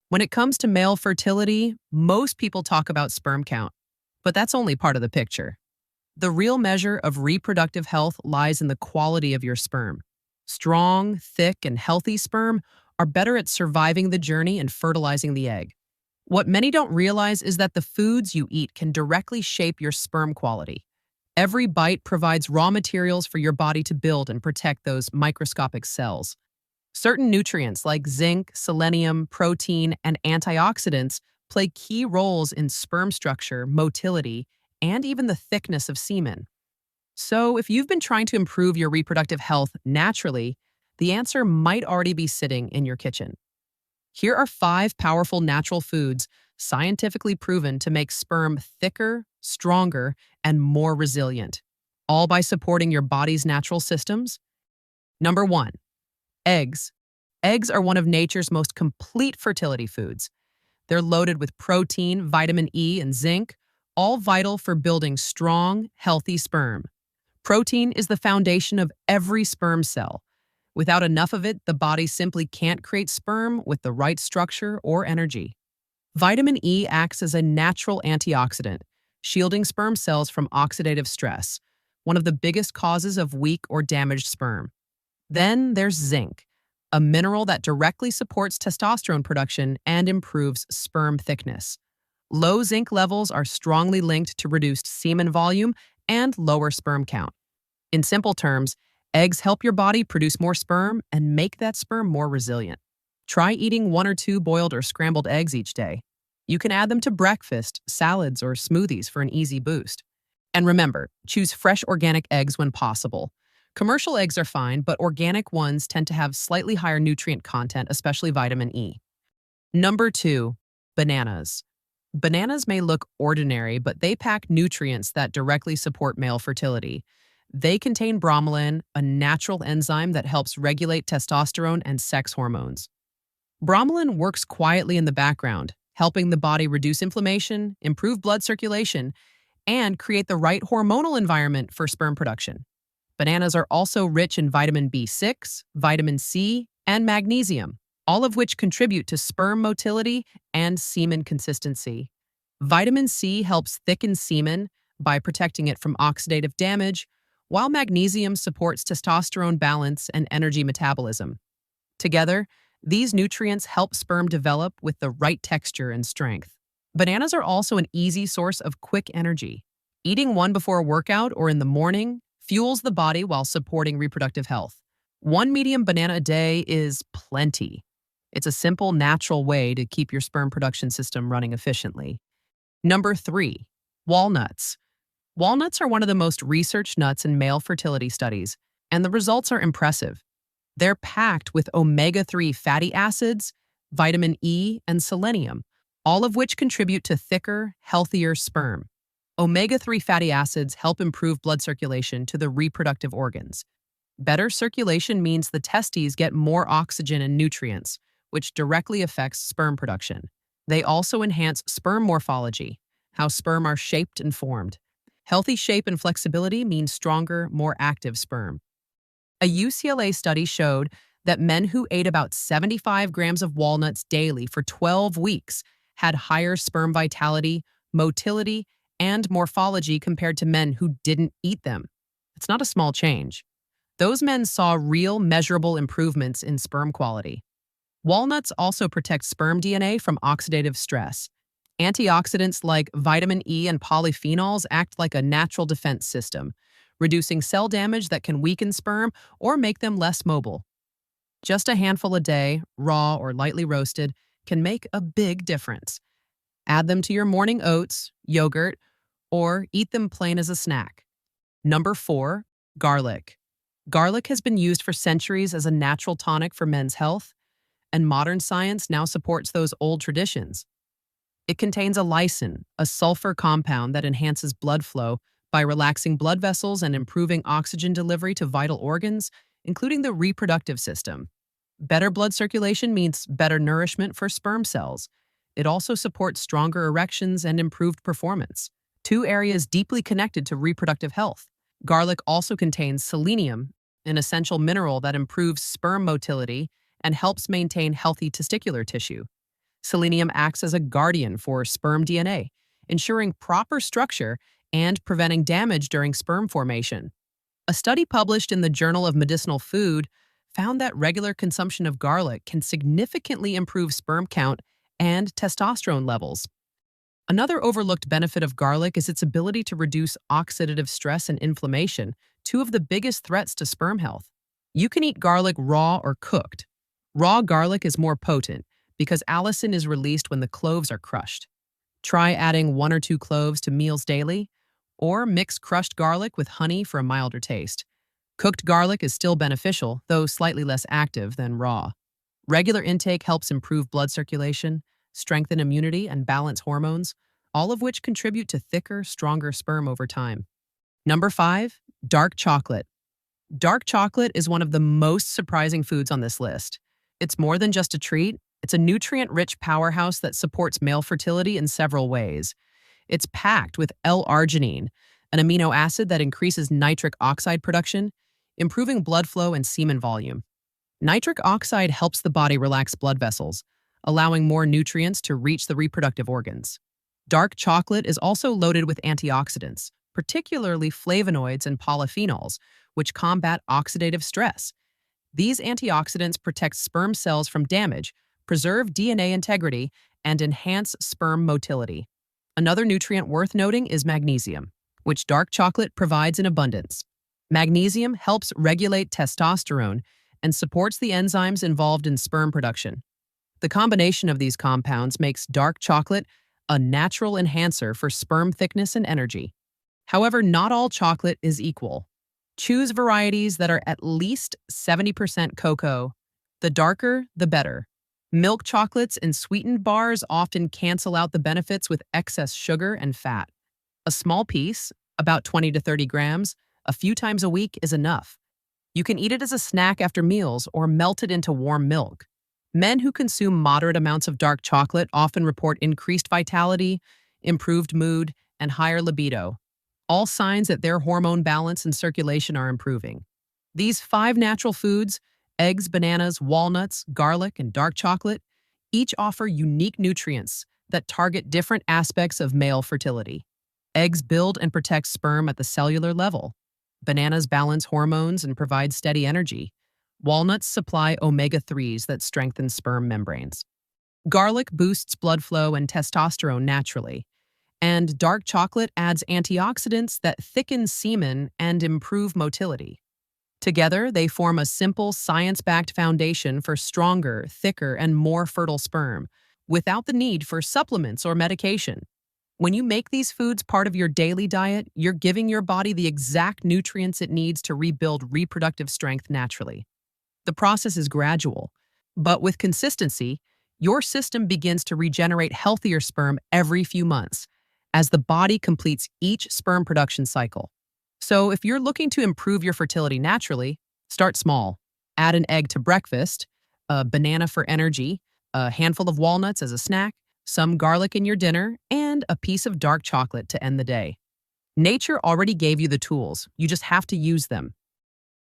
When it comes to male fertility, most people talk about sperm count, but that's only part of the picture. The real measure of reproductive health lies in the quality of your sperm. Strong, thick, and healthy sperm are better at surviving the journey and fertilizing the egg. What many don't realize is that the foods you eat can directly shape your sperm quality. Every bite provides raw materials for your body to build and protect those microscopic cells. Certain nutrients like zinc, selenium, protein, and antioxidants play key roles in sperm structure, motility, and even the thickness of semen. So, if you've been trying to improve your reproductive health naturally, the answer might already be sitting in your kitchen. Here are 5 powerful natural foods scientifically proven to make sperm thicker, stronger, and more resilient, all by supporting your body's natural systems. Number 1. Eggs. Eggs are one of nature's most complete fertility foods. They're loaded with protein, vitamin E, and zinc, all vital for building strong, healthy sperm. Protein is the foundation of every sperm cell. Without enough of it, the body simply can't create sperm with the right structure or energy. Vitamin E acts as a natural antioxidant, shielding sperm cells from oxidative stress, one of the biggest causes of weak or damaged sperm. Then there's zinc, a mineral that directly supports testosterone production and improves sperm thickness. Low zinc levels are strongly linked to reduced semen volume and lower sperm count. In simple terms, eggs help your body produce more sperm and make that sperm more resilient. Try eating 1 or 2 boiled or scrambled eggs each day. You can add them to breakfast, salads, or smoothies for an easy boost. And remember, choose fresh organic eggs when possible. Commercial eggs are fine, but organic ones tend to have slightly higher nutrient content, especially vitamin E. Number 2, bananas. Bananas may look ordinary, but they pack nutrients that directly support male fertility. They contain bromelain, a natural enzyme that helps regulate testosterone and sex hormones. Bromelain works quietly in the background, helping the body reduce inflammation, improve blood circulation, and create the right hormonal environment for sperm production. Bananas are also rich in vitamin B6, vitamin C, and magnesium, all of which contribute to sperm motility and semen consistency. Vitamin C helps thicken semen by protecting it from oxidative damage, while magnesium supports testosterone balance and energy metabolism. Together, these nutrients help sperm develop with the right texture and strength. Bananas are also an easy source of quick energy. Eating one before a workout or in the morning fuels the body while supporting reproductive health. 1 medium banana a day is plenty. It's a simple, natural way to keep your sperm production system running efficiently. Number 3, walnuts. Walnuts are one of the most researched nuts in male fertility studies, and the results are impressive. They're packed with omega-3 fatty acids, vitamin E, and selenium, all of which contribute to thicker, healthier sperm. Omega-3 fatty acids help improve blood circulation to the reproductive organs. Better circulation means the testes get more oxygen and nutrients, which directly affects sperm production. They also enhance sperm morphology, how sperm are shaped and formed. Healthy shape and flexibility means stronger, more active sperm. A UCLA study showed that men who ate about 75 grams of walnuts daily for 12 weeks had higher sperm vitality, motility, and morphology compared to men who didn't eat them. It's not a small change. Those men saw real, measurable improvements in sperm quality. Walnuts also protect sperm DNA from oxidative stress. Antioxidants like vitamin E and polyphenols act like a natural defense system, reducing cell damage that can weaken sperm or make them less mobile. Just a handful a day, raw or lightly roasted, can make a big difference. Add them to your morning oats, yogurt, or eat them plain as a snack. Number 4, garlic. Garlic has been used for centuries as a natural tonic for men's health, and modern science now supports those old traditions. It contains a lysine, a sulfur compound that enhances blood flow by relaxing blood vessels and improving oxygen delivery to vital organs, including the reproductive system. Better blood circulation means better nourishment for sperm cells. It also supports stronger erections and improved performance, 2 areas deeply connected to reproductive health. Garlic also contains selenium, an essential mineral that improves sperm motility and helps maintain healthy testicular tissue. Selenium acts as a guardian for sperm DNA, ensuring proper structure and preventing damage during sperm formation. A study published in the Journal of Medicinal Food found that regular consumption of garlic can significantly improve sperm count and testosterone levels. Another overlooked benefit of garlic is its ability to reduce oxidative stress and inflammation, two of the biggest threats to sperm health. You can eat garlic raw or cooked. Raw garlic is more potent because allicin is released when the cloves are crushed. Try adding 1 or 2 cloves to meals daily, or mix crushed garlic with honey for a milder taste. Cooked garlic is still beneficial, though slightly less active than raw. Regular intake helps improve blood circulation, strengthen immunity, and balance hormones, all of which contribute to thicker, stronger sperm over time. Number 5, dark chocolate. Dark chocolate is one of the most surprising foods on this list. It's more than just a treat, it's a nutrient-rich powerhouse that supports male fertility in several ways. It's packed with L-arginine, an amino acid that increases nitric oxide production, improving blood flow and semen volume. Nitric oxide helps the body relax blood vessels, allowing more nutrients to reach the reproductive organs. Dark chocolate is also loaded with antioxidants, particularly flavonoids and polyphenols, which combat oxidative stress. These antioxidants protect sperm cells from damage, preserve DNA integrity, and enhance sperm motility. Another nutrient worth noting is magnesium, which dark chocolate provides in abundance. Magnesium helps regulate testosterone and supports the enzymes involved in sperm production. The combination of these compounds makes dark chocolate a natural enhancer for sperm thickness and energy. However, not all chocolate is equal. Choose varieties that are at least 70% cocoa. The darker, the better. Milk chocolates and sweetened bars often cancel out the benefits with excess sugar and fat. A small piece, about 20 to 30 grams, a few times a week is enough. You can eat it as a snack after meals or melt it into warm milk. Men who consume moderate amounts of dark chocolate often report increased vitality, improved mood, and higher libido, all signs that their hormone balance and circulation are improving. These 5 natural foods, eggs, bananas, walnuts, garlic, and dark chocolate, each offer unique nutrients that target different aspects of male fertility. Eggs build and protect sperm at the cellular level. Bananas balance hormones and provide steady energy. Walnuts supply omega-3s that strengthen sperm membranes. Garlic boosts blood flow and testosterone naturally. And dark chocolate adds antioxidants that thicken semen and improve motility. Together, they form a simple, science-backed foundation for stronger, thicker, and more fertile sperm, without the need for supplements or medication. When you make these foods part of your daily diet, you're giving your body the exact nutrients it needs to rebuild reproductive strength naturally. The process is gradual, but with consistency, your system begins to regenerate healthier sperm every few months, as the body completes each sperm production cycle. So if you're looking to improve your fertility naturally, start small. Add an egg to breakfast, a banana for energy, a handful of walnuts as a snack, some garlic in your dinner, and a piece of dark chocolate to end the day. Nature already gave you the tools, you just have to use them.